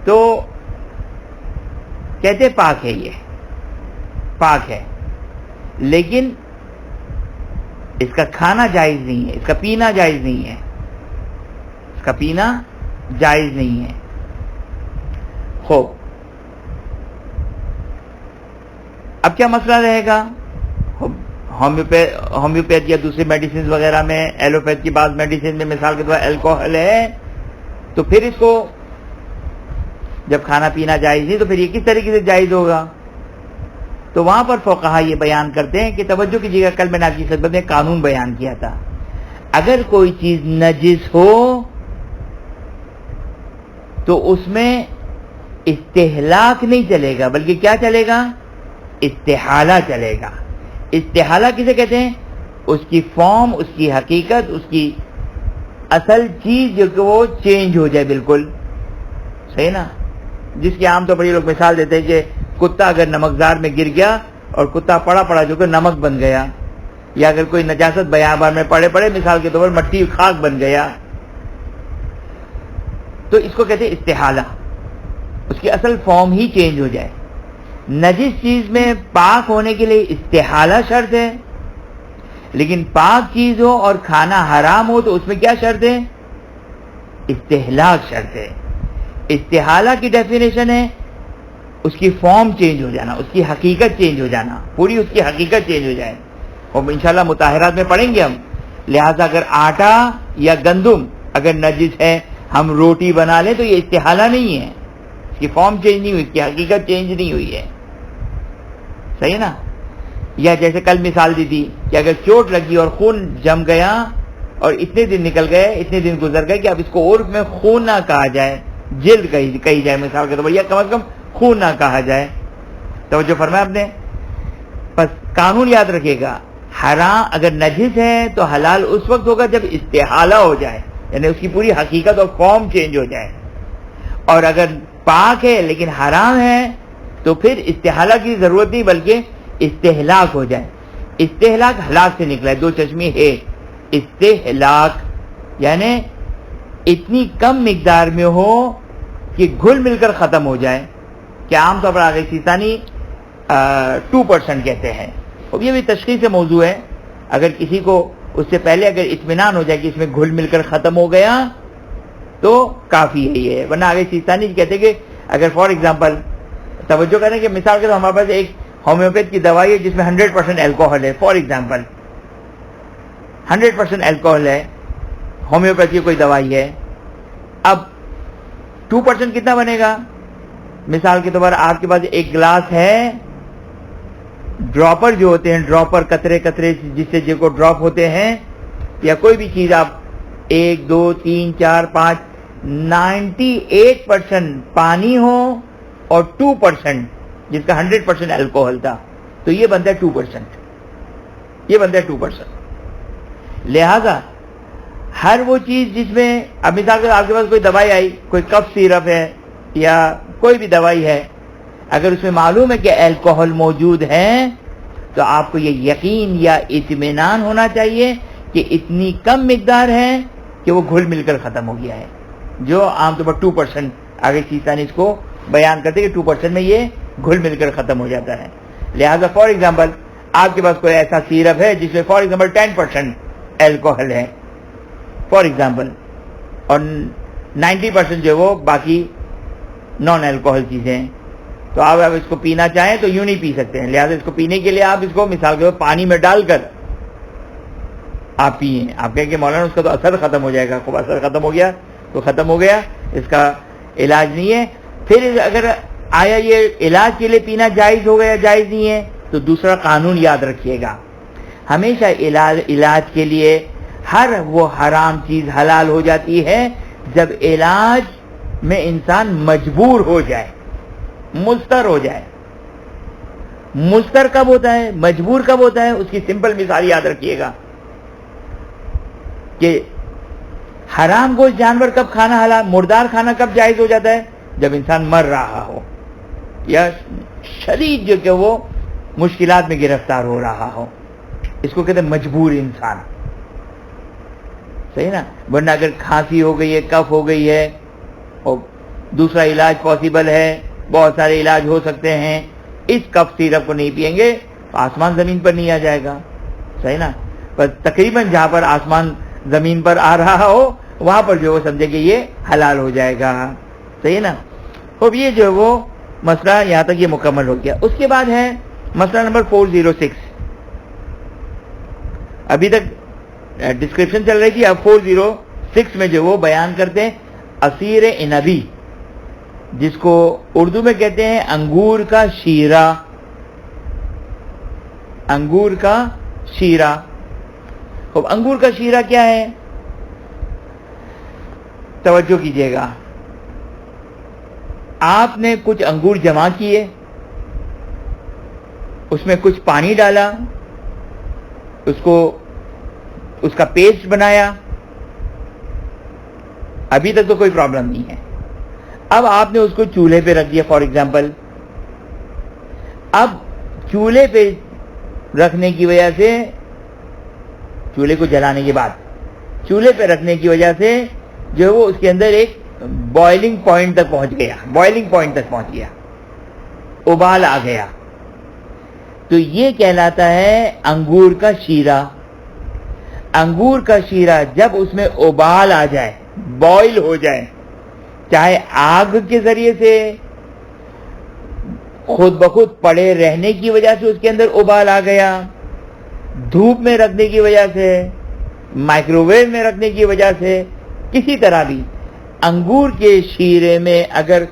تو کہتے پاک ہے، یہ پاک ہے، لیکن اس کا کھانا جائز نہیں ہے، اس کا پینا جائز نہیں ہے، اس کا پینا جائز نہیں ہے. خوب، اب کیا مسئلہ رہے گا؟ ہومیوپیتھ یا دوسری میڈیسنز وغیرہ میں، ایلوپیتھ کی بعض میڈیسن میں مثال کے طور پر الکوہل ہے، تو پھر اس کو جب کھانا پینا جائز نہیں تو پھر یہ کس طریقے سے جائز ہوگا؟ تو وہاں پر فقہا یہ بیان کرتے ہیں کہ توجہ کیجیے گا، کل میں نے آپ کی خدمت میں قانون بیان کیا تھا، اگر کوئی چیز نجس ہو تو اس میں استحلاک نہیں چلے گا، بلکہ کیا چلے گا؟ استحالہ چلے گا. استحالہ کسے کہتے ہیں؟ اس کی فارم، اس کی حقیقت، اس کی اصل چیز جو کہ وہ چینج ہو جائے بالکل. صحیح نا؟ جس کی عام طور پر یہ لوگ مثال دیتے ہیں کہ کتا اگر نمکزار میں گر گیا اور کتا پڑا جو کہ نمک بن گیا، یا اگر کوئی نجاست بیابان میں پڑے مثال کے طور پر مٹی خاک بن گیا، تو اس کو کہتے ہیں استحالہ، اس کی اصل فارم ہی چینج ہو جائے. نجس چیز میں پاک ہونے کے لیے استحالہ شرط ہے، لیکن پاک چیز ہو اور کھانا حرام ہو تو اس میں کیا شرط ہے؟ استحلاک شرط ہے. استحالہ کی ڈیفینیشن ہے اس کی فارم چینج ہو جانا، اس کی حقیقت چینج ہو جانا، پوری اس کی حقیقت چینج ہو جائے. اور انشاءاللہ مطہرات میں پڑھیں گے ہم. لہذا اگر آٹا یا گندم اگر نجس ہے، ہم روٹی بنا لیں تو یہ استحالہ نہیں ہے، اس کی فارم چینج نہیں ہوئی، اس کی حقیقت چینج نہیں ہوئی ہے. صحیح نا؟ یا جیسے کل مثال دی تھی کہ اگر چوٹ لگی اور خون جم گیا اور اتنے دن نکل گئے، اتنے دن گزر گئے کہ اب اس کو عرف میں خون نہ کہا جائے، جلد کہی جائے مثال کے طور پر، یا کم از کم خون نہ کہا جائے. توجہ فرمایا آپ نے. بس قانون یاد رکھیے گا، حرام اگر نجس ہے تو حلال اس وقت ہوگا جب استحالہ ہو جائے، یعنی اس کی پوری حقیقت اور فارم چینج ہو جائے. اور اگر پاک ہے لیکن حرام ہے تو پھر استحالہ کی ضرورت نہیں بلکہ استہلاک ہو جائے. استہلاک ہلاک سے نکلا ہے، دو چشمی ہے. استہلاک یعنی اتنی کم مقدار میں ہو کہ گھل مل کر ختم ہو جائے، کہ عام طور پر آگے سیسانی 2% کہتے ہیں. اب یہ بھی تشخیص موضوع ہے. اگر کسی کو اس سے پہلے اگر اطمینان ہو جائے کہ اس میں گھل مل کر ختم ہو گیا تو کافی ہے یہ. ورنہ آگے سیسانی کہتے ہیں کہ اگر فار ایگزامپل توجہ کریں کہ مثال کے طور ہمارے پاس ایک ہومیوپیتھ کی دوائی ہے جس میں 100% الکوہل ہے، فار ایگزامپل 100% الکوہل ہے، ہومیوپیتھ کی کوئی دوائی ہے. اب 2% کتنا بنے گا؟ مثال کے طور پر آپ کے پاس ایک گلاس ہے، ڈراپر جو ہوتے ہیں، ڈراپر قطرے قطرے جس سے جو کو ڈراپ ہوتے ہیں، یا کوئی بھی چیز آپ 1 2 3 4 5 98% پانی ہو اور 2% جس کا 100% الکوہل تھا، تو یہ بنتا ہے 2%. یہ بنتا ہے 2%. لہذا ہر وہ چیز جس میں اب مثال کے آپ کے پاس کوئی دوائی آئی، کوئی کف سیرپ ہے یا کوئی بھی دوائی ہے، اگر اس میں معلوم ہے کہ الکوہل موجود ہے تو آپ کو یہ یقین یا اطمینان ہونا چاہیے کہ اتنی کم مقدار ہے کہ وہ گھل مل کر ختم ہو گیا ہے، جو عام طور پر 2% آگے سیسانی اس کو بیان کرتے کہ 2% میں یہ گھل مل کر ختم ہو جاتا ہے. لہذا فار ایگزامپل آپ کے پاس کوئی ایسا سیرپ ہے جس میں فار ایگزامپل 10% الکوہل ہے فار ایگزامپل، اور 90% جو وہ باقی نان الکوہل چیزیں ہیں، تو آپ اس کو پینا چاہیں تو یوں نہیں پی سکتے ہیں. لہذا اس کو پینے کے لیے آپ اس کو مثال کے طور پر پانی میں ڈال کر آپ پیئیں. آپ کہیں کہ مولانا اس کا تو اثر ختم ہو جائے گا. خوب اثر ختم ہو گیا تو ختم ہو گیا، اس کا علاج نہیں ہے. پھر اگر آیا یہ علاج کے لیے پینا جائز ہو گیا جائز نہیں ہے، تو دوسرا قانون یاد رکھیے گا، ہمیشہ علاج کے لیے ہر وہ حرام چیز حلال ہو جاتی ہے جب علاج میں انسان مجبور ہو جائے، مضطر ہو جائے. مضطر کب ہوتا ہے، مجبور کب ہوتا ہے؟ اس کی سمپل مثال یاد رکھیے گا کہ حرام گوشت جانور کب کھانا حلال، مردار کھانا کب جائز ہو جاتا ہے؟ جب انسان مر رہا ہو یا شدید جو کہ وہ مشکلات میں گرفتار ہو رہا ہو، اس کو کہتے ہیں مجبور انسان. صحیح نا؟ ورنہ اگر کھانسی ہو گئی ہے، کف ہو گئی ہے اور دوسرا علاج پاسبل ہے، بہت سارے علاج ہو سکتے ہیں، اس کف سیرپ کو نہیں پئیں گے تو آسمان زمین پر نہیں آ جائے گا. صحیح نا؟ پر تقریباً جہاں پر آسمان زمین پر آ رہا ہو وہاں پر جو وہ سمجھے کہ یہ حلال ہو جائے گا. صحیح نا؟ اب یہ جو وہ مسئلہ یہاں تک یہ مکمل ہو گیا. اس کے بعد ہے مسئلہ نمبر 406. ابھی تک ڈسکرپشن چل رہی تھی، اب 406 میں جو وہ بیان کرتے ہیں عصیر عنبی، جس کو اردو میں کہتے ہیں انگور کا شیرہ. انگور کا شیرہ. اب انگور کا شیرہ کیا ہے؟ توجہ کیجیے گا. آپ نے کچھ انگور جمع کیے، اس میں کچھ پانی ڈالا، اس کا پیسٹ بنایا. ابھی تک تو کوئی پرابلم نہیں ہے. اب آپ نے اس کو چولہے پہ رکھ دیا فار ایگزامپل. اب چولہے پہ رکھنے کی وجہ سے، چولہے کو جلانے کے بعد چولہے پہ رکھنے کی وجہ سے جو وہ اس کے اندر ایک بوائلنگ پوائنٹ تک پہنچ گیا، بوائلنگ پوائنٹ تک پہنچ گیا، ابال آ گیا، تو یہ کہلاتا ہے انگور کا شیرہ. انگور کا شیرہ جب اس میں ابال آ جائے، بوائل ہو جائے، چاہے آگ کے ذریعے سے، خود بخود پڑے رہنے کی وجہ سے اس کے اندر ابال آ گیا، دھوپ میں رکھنے کی وجہ سے، مائکرو ویو میں رکھنے کی وجہ سے، کسی طرح بھی انگور کے شیرے میں اگر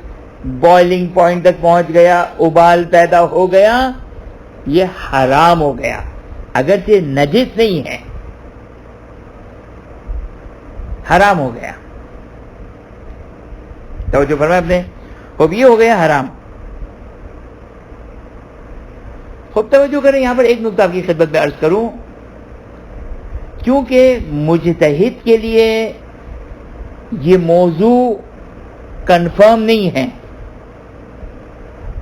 بوائلنگ پوائنٹ تک پہنچ گیا، ابال پیدا ہو گیا، یہ حرام ہو گیا، اگرچہ نجس نہیں ہے. حرام ہو گیا. توجہ فرمائے آپ نے. اب یہ ہو گیا حرام. خوب توجہ کریں, یہاں پر ایک نقطہ آپ کی خدمت میں عرض کروں, کیونکہ مجتہد کے لیے یہ موضوع کنفرم نہیں ہے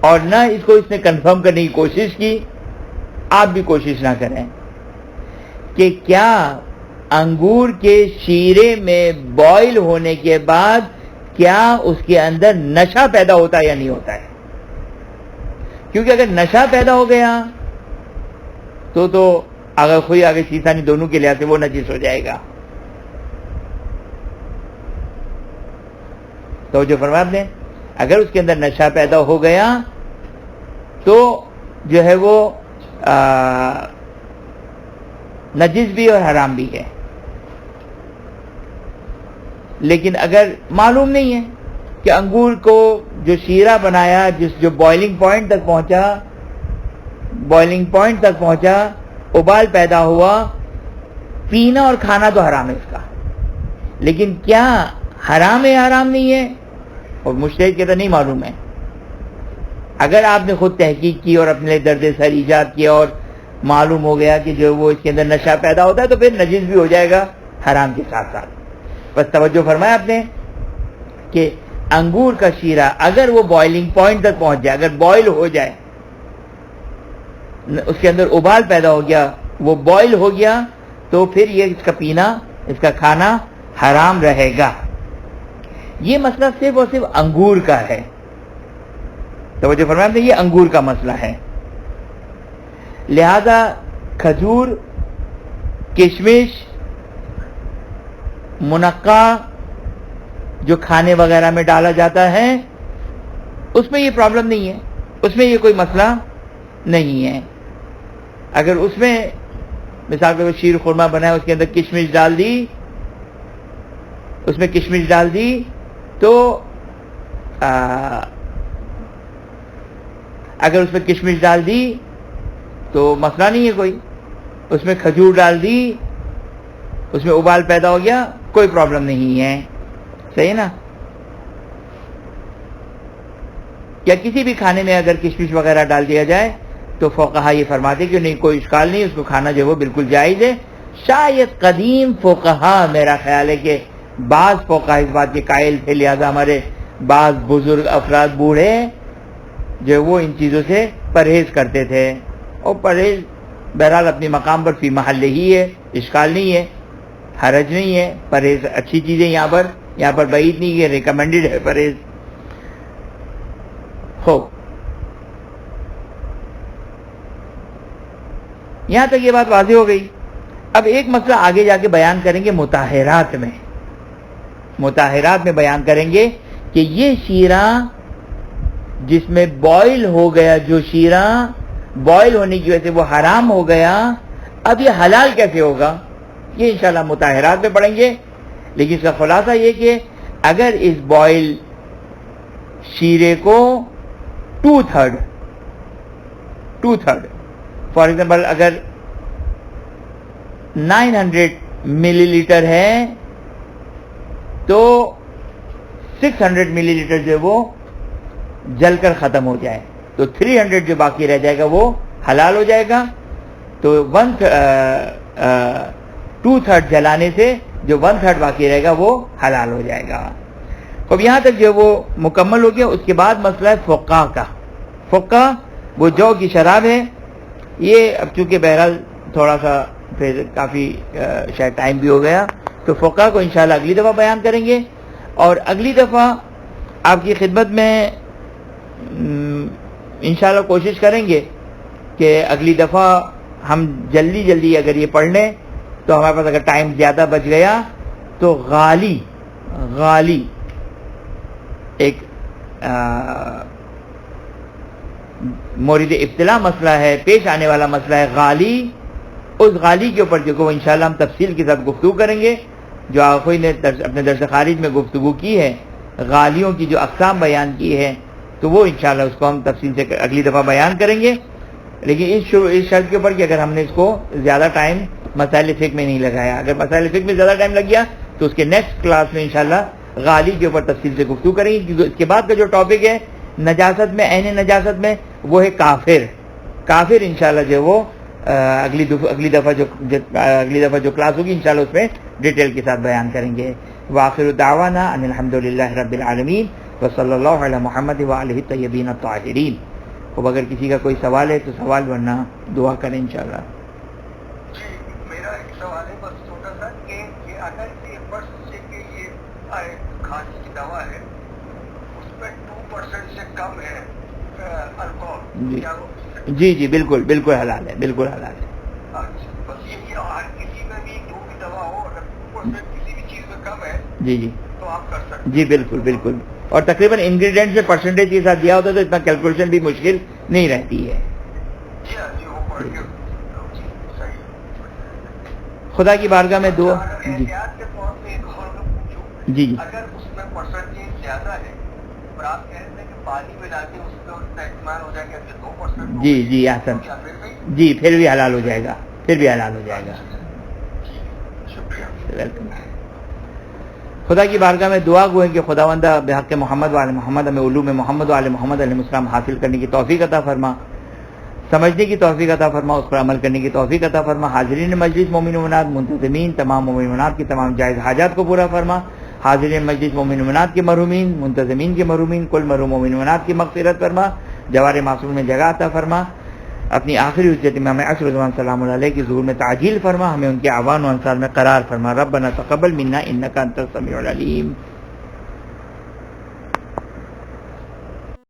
اور نہ اس کو اس نے کنفرم کرنے کی کوشش کی, آپ بھی کوشش نہ کریں کہ کیا انگور کے شیرے میں بوائل ہونے کے بعد کیا اس کے اندر نشہ پیدا ہوتا ہے یا نہیں ہوتا ہے. کیونکہ اگر نشہ پیدا ہو گیا تو اگر کوئی آگے سیسانی دونوں کے لحاظ سے وہ نجس ہو جائے گا. تو جو فرمایا آپ نے, اگر اس کے اندر نشہ پیدا ہو گیا تو جو ہے وہ نجس بھی اور حرام بھی ہے. لیکن اگر معلوم نہیں ہے کہ انگور کو جو شیرہ بنایا, جو بوائلنگ پوائنٹ تک پہنچا, ابال پیدا ہوا, پینا اور کھانا تو حرام ہے اس کا, لیکن کیا حرام ہے حرام نہیں ہے, اور مجتہد کے تو نہیں معلوم ہے. اگر آپ نے خود تحقیق کی اور اپنے درد سر ایجاد کیا اور معلوم ہو گیا کہ جو وہ اس کے اندر نشہ پیدا ہوتا ہے تو پھر نجس بھی ہو جائے گا حرام کے ساتھ ساتھ. بس توجہ فرمایا آپ نے کہ انگور کا شیرہ اگر وہ بوائلنگ پوائنٹ تک پہنچ جائے, اگر بوائل ہو جائے, اس کے اندر ابال پیدا ہو گیا, وہ بوائل ہو گیا, تو پھر یہ اس کا پینا, اس کا کھانا حرام رہے گا. یہ مسئلہ صرف اور صرف انگور کا ہے. توجہ فرمایا آپ نے, یہ انگور کا مسئلہ ہے. لہذا کھجور, کشمش, منقع جو کھانے وغیرہ میں ڈالا جاتا ہے اس میں یہ پرابلم نہیں ہے, اس میں یہ کوئی مسئلہ نہیں ہے. اگر اس میں مثال کے شیر خورما بنا ہے, اس کے اندر کشمش ڈال دی, اس میں کشمش ڈال دی تو اگر اس میں کشمش ڈال دی تو مسئلہ نہیں ہے کوئی. اس میں کھجور ڈال دی, اس میں ابال پیدا ہو گیا, کوئی پرابلم نہیں ہے. صحیح نا. یا کسی بھی کھانے میں اگر کشمش وغیرہ ڈال دیا جائے تو فقہا یہ فرماتے کہ نہیں, کوئی اشکال نہیں, اس کو کھانا جو ہے وہ بالکل جائز ہے. شاید قدیم فقہا, میرا خیال ہے کہ بعض فقہا اس بات کے قائل تھے, لہذا ہمارے بعض بزرگ افراد بوڑھے جو وہ ان چیزوں سے پرہیز کرتے تھے, اور پرہیز بہرحال اپنی مقام پر فی محل ہی ہے, اشکال نہیں ہے, حرج نہیں ہے. پرہیز اچھی چیزیں یہاں پر بعید نہیں ہے, ریکمینڈڈ ہے پرہیز. ہو یہاں تک یہ بات واضح ہو گئی. اب ایک مسئلہ آگے جا کے بیان کریں گے مطہرات میں بیان کریں گے کہ یہ شیرہ جس میں بوائل ہو گیا, جو شیرہ بوائل ہونے کی وجہ سے وہ حرام ہو گیا, اب یہ حلال کیسے ہوگا, یہ انشاءاللہ مطہرات میں پڑھیں گے. لیکن اس کا خلاصہ یہ کہ اگر اس بوائل شیرے کو 2/3 فار ایگزامپل اگر 900 ملی لیٹر ہے تو 600 ملی لیٹر جو وہ جل کر ختم ہو جائے تو 300 جو باقی رہ جائے گا وہ حلال ہو جائے گا. تو 2/3 جلانے سے جو 1/3 باقی رہے گا وہ حلال ہو جائے گا. اب یہاں تک جو وہ مکمل ہو گیا. اس کے بعد مسئلہ ہے فقہ کا. فقہ وہ جو کی شراب ہے. یہ اب چونکہ بہرحال تھوڑا سا پھر کافی شاید ٹائم بھی ہو گیا, تو فقہ کو انشاءاللہ اگلی دفعہ بیان کریں گے. اور اگلی دفعہ آپ کی خدمت میں انشاءاللہ کوشش کریں گے کہ اگلی دفعہ ہم جلدی اگر یہ پڑھ لیں تو ہمارے پاس اگر ٹائم زیادہ بچ گیا تو غالی ایک مورد ابتلا مسئلہ ہے, پیش آنے والا مسئلہ ہے غالی. اس غالی کے اوپر جو انشاءاللہ ہم تفصیل کے ساتھ گفتگو کریں گے. جو آخوئی نے اپنے درس خارج میں گفتگو کی ہے, غالیوں کی جو اقسام بیان کی ہے, تو وہ انشاءاللہ اس کو ہم تفصیل سے اگلی دفعہ بیان کریں گے. لیکن اس شرط کے اوپر کہ اگر ہم نے اس کو زیادہ ٹائم مسائل فقہ میں نہیں لگایا. اگر مسائل فقہ میں زیادہ ٹائم لگ گیا تو اس کے نیکسٹ کلاس میں انشاءاللہ غالی کے اوپر تفصیل سے گفتگو کریں گے، کیونکہ اس کے بعد کا جو ٹاپک ہے نجاست میں، عین نجاست میں، وہ ہے کافر انشاءاللہ جو وہ اگلی دفعہ جو کلاس ہوگی انشاءاللہ اس میں ڈیٹیل کے ساتھ بیان کریں گے. وآخر دعوانا ان الحمدللہ رب العالمین وصلی اللہ علی محمد وآلہ الطیبین الطاہرین. اب اگر کسی کا کوئی سوال ہے تو سوال، ورنہ دعا کریں انشاءاللہ. جی میرا ایک سوال ہے بس چھوٹا سا کہ یہ اگر یہ فرض سے کہ یہ کھانسی کی دوا ہے اس میں 2% سے کم ہے الکوہول، کیا وہ جی بالکل حلال ہے، بالکل حلال ہے. اچھا بس یہ ہر کسی میں بھی جو بھی دوا ہو اگر 2% کسی بھی چیز میں کم ہے جی تو آپ کر سکتے ہیں. جی بالکل. اور تقریباً انگریڈینٹ سے پرسنٹیج کے ساتھ دیا ہوتا ہے تو اتنا کیلکولیشن بھی مشکل نہیں رہتی ہے. جی وہ پڑھ کے صحیح. خدا کی بارگاہ میں دعا. اگر احتیاط کے طور پہ ایک اور پوچھوں، جی اگر اس میں پرسنٹیج زیادہ ہے اور آپ کہہ رہے ہیں کہ پانی ملا کے اس میں اتنا استعمال ہو جائے گا کہ 2% جی احسن. جی پھر بھی حلال ہو جائے گا. شکریہ. ویلکم. خدا کی بارگاہ میں دعا گو ہے کہ خداوندہ بحق محمد و آل محمد ہمیں علوم محمد و آل محمد علیہ السلام حاصل کرنے کی توفیق عطا فرما، سمجھنے کی توفیق عطا فرما، اس پر عمل کرنے کی توفیق عطا فرما. حاضرین مجلس مومن و مومنات منتظمین تمام مومن و مومنات کی تمام جائز حاجات کو پورا فرما. حاضرین مجلس مومن و مومنات کے مرحومین، منتظمین کے مرحومین، کل مرحوم مومن و مومنات کی مغفرت فرما، جوار معصوم میں جگہ عطا فرما. اپنی آخری حجت امام عصر رضوان سلام اللہ علیہ کی ظہور میں تعجیل فرما، ہمیں ان کے اعوان و انصار میں قرار فرما. ربنا تقبل منا انک انت السمیع العلیم.